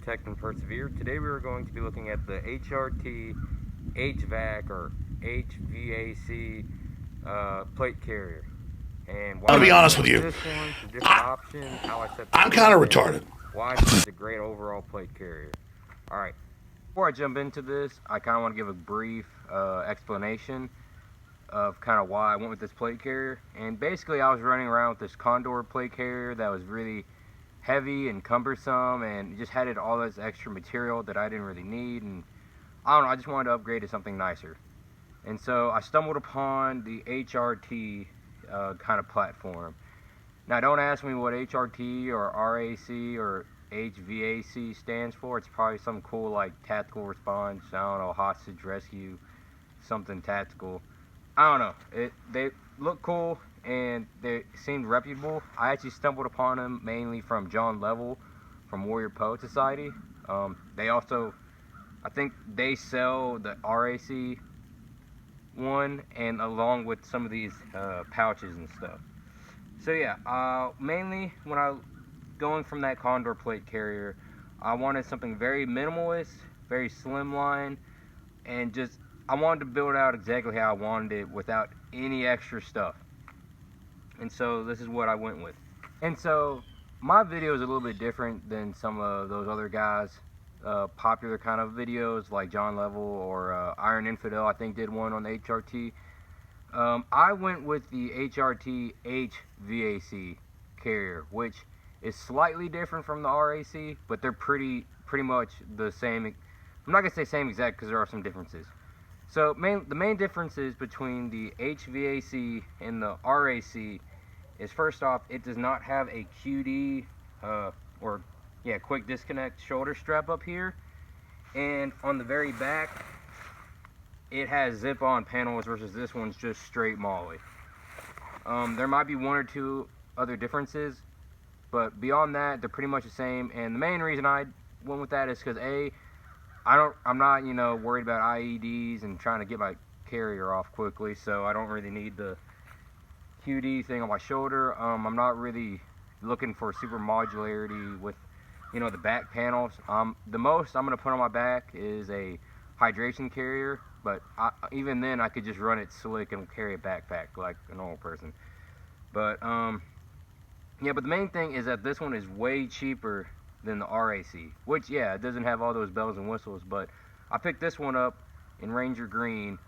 Protect and Persevere. Today we are going to be looking at the HRT HVAC or HVAC plate carrier. And I'll be honest with you. This one, the different options, how I set the I'm kind of retarded. why it's a great overall plate carrier. Alright, before I jump into this, I kind of want to give a brief explanation of kind of why I went with this plate carrier. And basically I was running around with this Condor plate carrier that was really heavy and cumbersome and just had all this extra material that I didn't really need, and I don't know, I just wanted to upgrade to something nicer. And so I stumbled upon the HRT kind of platform. Now don't ask me what HRT or RAC or HVAC stands for. It's probably some cool like tactical response, I don't know, hostage rescue, something tactical. I don't know. They look cool and they seemed reputable. I actually stumbled upon them mainly from John Level from Warrior Poet Society. They also, I think they sell the RAC one, and along with some of these pouches and stuff. So yeah, mainly when I going from that Condor plate carrier, I wanted something very minimalist, very slimline, and just I wanted to build out exactly how I wanted it without any extra stuff. And so this is what I went with. And so my video is a little bit different than some of those other guys' popular kind of videos like John Level or Iron Infidel, I think did one on the HRT. I went with the HRT HVAC carrier, which is slightly different from the RAC, but they're pretty much the same. I'm not gonna say same exact because there are some differences. So the main differences between the HVAC and the RAC is, first off, it does not have a QD quick disconnect shoulder strap up here, and on the very back it has zip-on panels versus this one's just straight MOLLE. There might be one or two other differences, but beyond that they're pretty much the same. And the main reason I went with that is because I'm not, you know, worried about IEDs and trying to get my carrier off quickly, so I don't really need the QD thing on my shoulder. I'm not really looking for super modularity with, you know, the back panels. The most I'm going to put on my back is a hydration carrier, but even then I could just run it slick and carry a backpack like a normal person. But yeah, but the main thing is that this one is way cheaper than the RAC, which, yeah, it doesn't have all those bells and whistles, but I picked this one up in Ranger Green,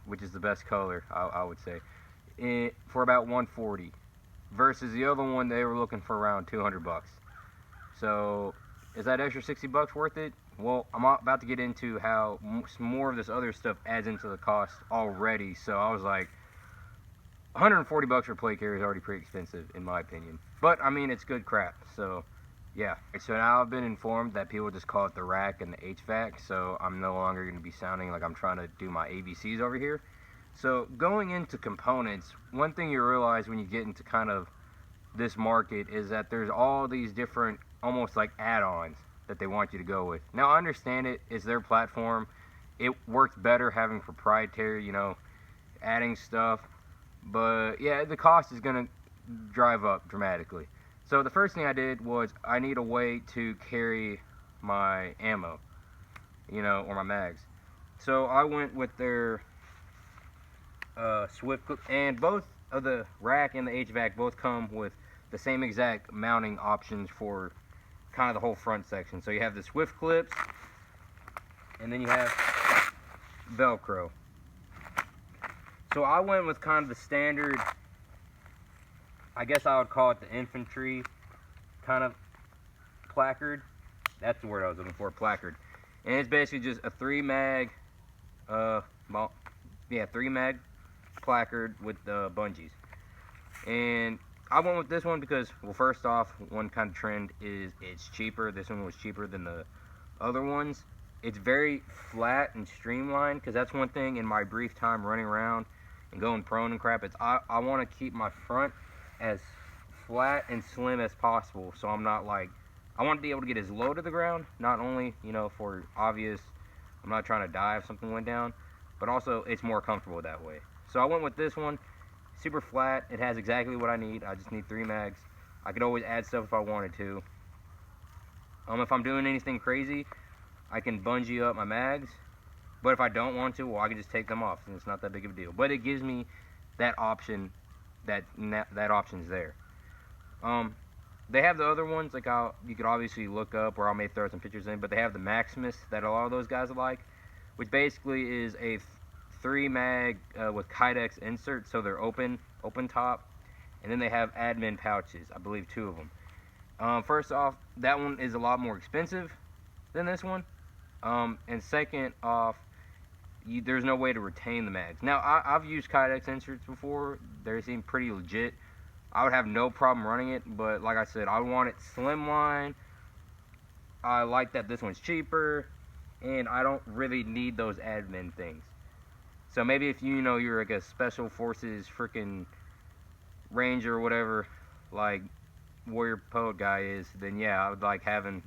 which is the best color, I would say, for about $140, versus the other one they were looking for around $200 bucks. So is that extra $60 worth it? Well, I'm about to get into how more of this other stuff adds into the cost already, so I was like, $140 bucks for a plate carrier is already pretty expensive in my opinion, but I mean, it's good crap. So yeah, so now I've been informed that people just call it the rack and the HVAC, so I'm no longer going to be sounding like I'm trying to do my ABCs over here. So going into components, one thing you realize when you get into kind of this market is that there's all these different almost like add-ons that they want you to go with. Now I understand it's their platform. It works better having proprietary, you know, adding stuff, but yeah, the cost is going to drive up dramatically. So the first thing I did was I need a way to carry my ammo, you know, or my mags. So I went with their Swift clip, and both of the rack and the HVAC both come with the same exact mounting options for kind of the whole front section. So you have the Swift clips, and then you have Velcro. So I went with kind of the standard, I guess I would call it the infantry kind of placard. That's the word I was looking for, placard. And it's basically just a 3-mag, 3-mag placard with the bungees. And I went with this one because, well, first off, one kind of trend is it's cheaper. This one was cheaper than the other ones. It's very flat and streamlined, because that's one thing in my brief time running around and going prone and crap. I want to keep my front as flat and slim as possible, so I'm not like, I want to be able to get as low to the ground, not only, you know, for obvious, I'm not trying to die if something went down, but also it's more comfortable that way. So I went with this one, super flat. It has exactly what I need. I just need 3 mags. I could always add stuff if I wanted to. If I'm doing anything crazy, I can bungee up my mags. But if I don't want to, well, I can just take them off, and it's not that big of a deal. But it gives me that option, that option's there. They have the other ones, like you could obviously look up, or I may throw some pictures in, but they have the Maximus that a lot of those guys like, which basically is a 3 mag with Kydex inserts, so they're open top, and then they have admin pouches, I believe 2 of them. First off, that one is a lot more expensive than this one, and second off, there's no way to retain the mags. Now, I've used Kydex inserts before. They seem pretty legit. I would have no problem running it, but like I said, I want it slimline. I like that this one's cheaper, and I don't really need those admin things. So maybe if you're like a special forces freaking ranger or whatever, like Warrior Poet guy is, then yeah, I would like having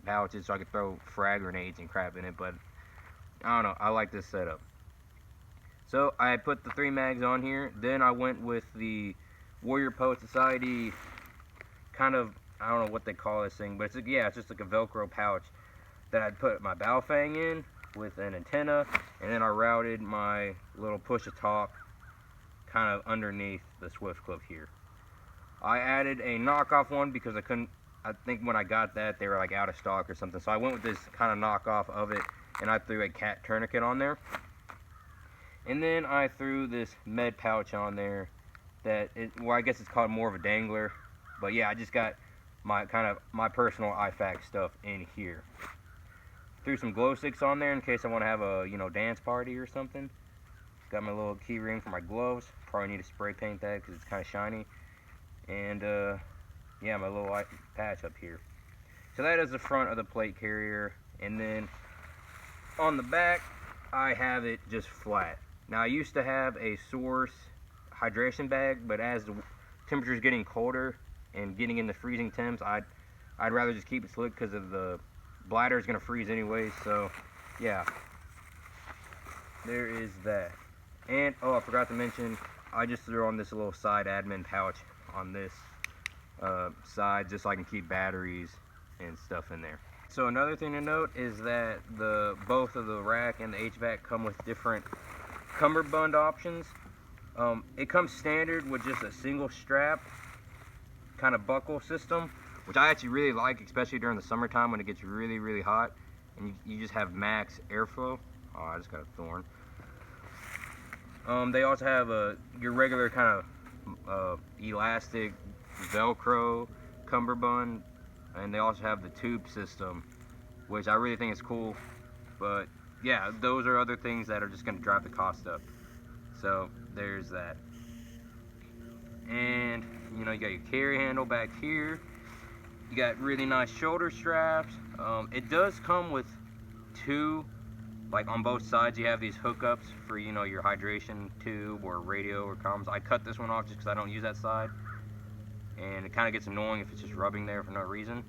pouches so I could throw frag grenades and crap in it. But I don't know, I like this setup. So I put the 3 mags on here. Then I went with the Warrior Poet Society kind of, I don't know what they call this thing, but it's just like a Velcro pouch that I'd put my Baofeng in with an antenna, and then I routed my little push-a-talk kind of underneath the Swift clip here. I added a knockoff one because I think when I got that they were like out of stock or something, so I went with this kind of knockoff of it, and I threw a cat tourniquet on there. And then I threw this med pouch on there well, I guess it's called more of a dangler, but yeah, I just got my personal IFAC stuff in here. Threw some glow sticks on there in case I want to have a dance party or something. Got my little key ring for my gloves. Probably need to spray paint that because it's kind of shiny. And yeah, my little patch up here. So that is the front of the plate carrier, and then on the back I have it just flat. Now I used to have a Source hydration bag, but as the temperature's getting colder and getting into freezing temps, I'd rather just keep it slick because of the bladder is going to freeze anyway. So yeah, there is that. And oh, I forgot to mention, I just threw on this little side admin pouch on this side just so I can keep batteries and stuff in there. So another thing to note is that both of the rack and the HVAC come with different cummerbund options. It comes standard with just a single strap kind of buckle system, which I actually really like, especially during the summertime when it gets really, really hot and you just have max airflow. Oh, I just got a thorn. They also have your regular kind of elastic Velcro cummerbund, and they also have the tube system, which I really think is cool. But yeah, those are other things that are just going to drive the cost up. So there's that. And you got your carry handle back here. You got really nice shoulder straps. It does come with 2, like on both sides you have these hookups for your hydration tube or radio or comms. I cut this one off just because I don't use that side, and it kind of gets annoying if it's just rubbing there for no reason.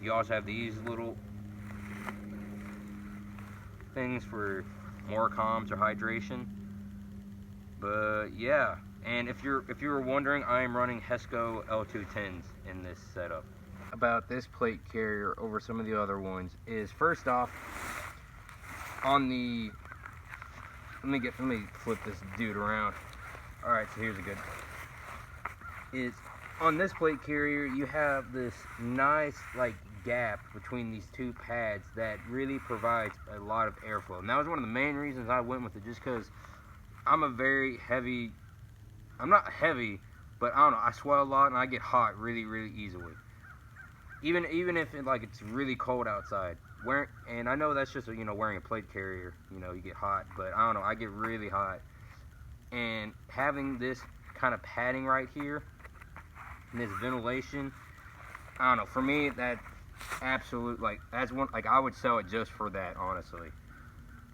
You also have these little things for more comms or hydration. But yeah, and if you were wondering, I am running Hesco L210s in this setup. About this plate carrier over some of the other ones is, first off, on the let me flip this dude around. All right, so here's a good. Is on this plate carrier you have this nice like gap between these 2 pads that really provides a lot of airflow. And that was one of the main reasons I went with it, just because I'm not heavy, but I don't know, I sweat a lot and I get hot really, really easily. Even if it's really cold outside. And I know that's just wearing a plate carrier, you get hot, but I don't know, I get really hot. And having this kind of padding right here and this ventilation, I don't know, for me that absolute that's one, I would sell it just for that, honestly.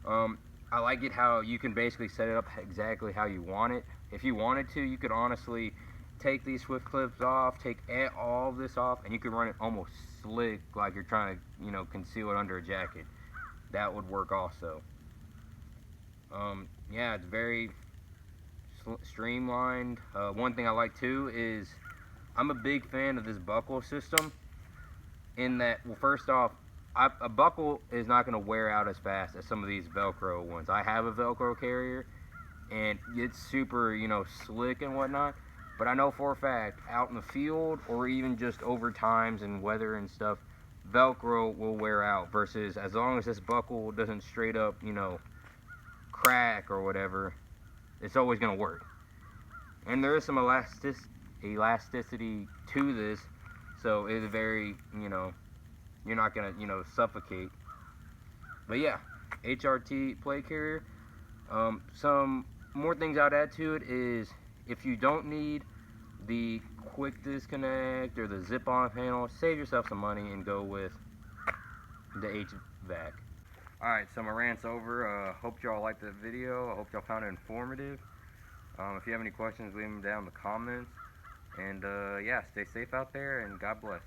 I like it how you can basically set it up exactly how you want it. If you wanted to, you could honestly take these Swift clips off, take all of this off, and you could run it almost slick, like you're trying to conceal it under a jacket. That would work also. Yeah, it's very streamlined. One thing I like too is I'm a big fan of this buckle system. in that, well, first off, a buckle is not going to wear out as fast as some of these Velcro ones. I have a Velcro carrier, and it's super, you know, slick and whatnot. But I know for a fact, out in the field or even just over times and weather and stuff, Velcro will wear out. Versus as long as this buckle doesn't straight up, you know, crack or whatever, it's always going to work. And there is some elasticity to this, so it's very, you know, you're not going to, you know, suffocate. But yeah, HRT plate carrier. Some more things I'd add to it is, if you don't need the quick disconnect or the zip-on panel, save yourself some money and go with the HVAC. Alright, so my rant's over. Hope y'all liked the video. I hope y'all found it informative. If you have any questions, leave them down in the comments. And yeah, stay safe out there, and God bless.